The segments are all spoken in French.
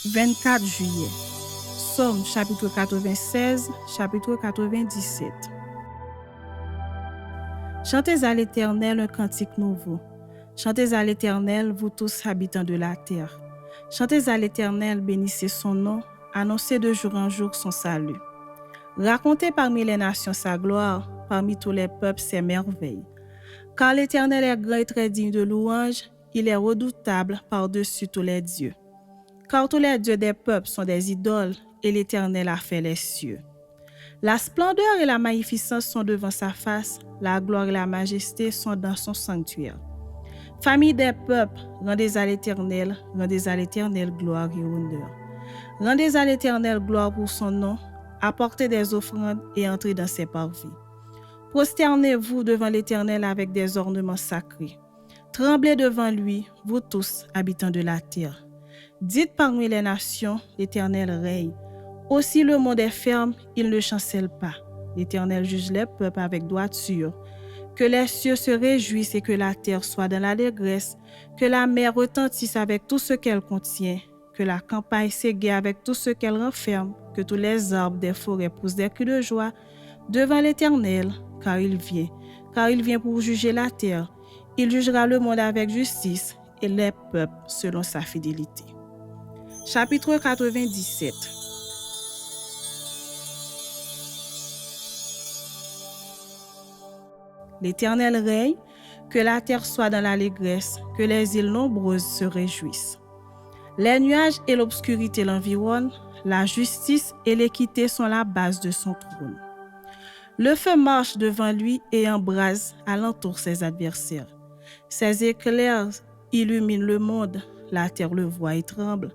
24 juillet. Psaume chapitre 96, chapitre 97. Chantez à l'Éternel un cantique nouveau. Chantez à l'Éternel, vous tous habitants de la terre. Chantez à l'Éternel, bénissez son nom, annoncez de jour en jour son salut. Racontez parmi les nations sa gloire, parmi tous les peuples ses merveilles. Car l'Éternel est grand et très digne de louange, il est redoutable par-dessus tous les dieux. Car tous les dieux des peuples sont des idoles, et l'Éternel a fait les cieux. La splendeur et la magnificence sont devant sa face, la gloire et la majesté sont dans son sanctuaire. Famille des peuples, rendez à l'Éternel gloire et honneur. Rendez à l'Éternel gloire pour son nom, apportez des offrandes et entrez dans ses parvis. Prosternez-vous devant l'Éternel avec des ornements sacrés. Tremblez devant lui, vous tous, habitants de la terre. Dites parmi les nations, l'Éternel règne. Aussi le monde est ferme, il ne chancelle pas. L'Éternel juge les peuples avec droiture. Que les cieux se réjouissent et que la terre soit dans l'allégresse. Que la mer retentisse avec tout ce qu'elle contient. Que la campagne s'égaie avec tout ce qu'elle renferme. Que tous les arbres des forêts poussent des cris de joie devant l'Éternel, car il vient pour juger la terre. Il jugera le monde avec justice et les peuples selon sa fidélité. Chapitre 97. L'Éternel règne, que la terre soit dans l'allégresse, que les îles nombreuses se réjouissent. Les nuages et l'obscurité l'environnent, la justice et l'équité sont la base de son trône. Le feu marche devant lui et embrase alentour ses adversaires. Ses éclairs illuminent le monde, la terre le voit et tremble.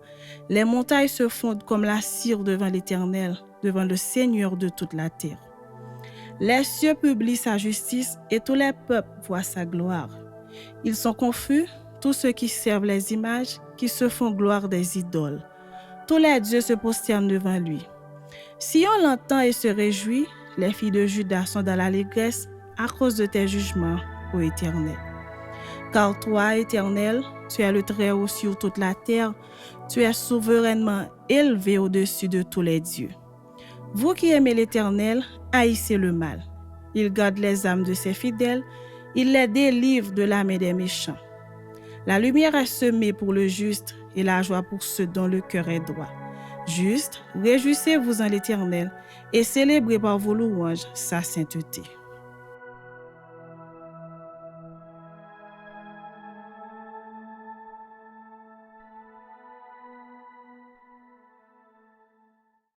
Les montagnes se fondent comme la cire devant l'Éternel, devant le Seigneur de toute la terre. Les cieux publient sa justice et tous les peuples voient sa gloire. Ils sont confus, tous ceux qui servent les images, qui se font gloire des idoles. Tous les dieux se prosternent devant lui. Si on l'entend et se réjouit, les filles de Juda sont dans l'allégresse à cause de tes jugements, ô Éternel. Car toi, Éternel, tu es le Très-Haut sur toute la terre, tu es souverainement élevé au-dessus de tous les dieux. Vous qui aimez l'Éternel, haïssez le mal. Il garde les âmes de ses fidèles, il les délivre de la main des méchants. La lumière est semée pour le juste et la joie pour ceux dont le cœur est droit. Juste, réjouissez-vous en l'Éternel et célébrez par vos louanges sa sainteté.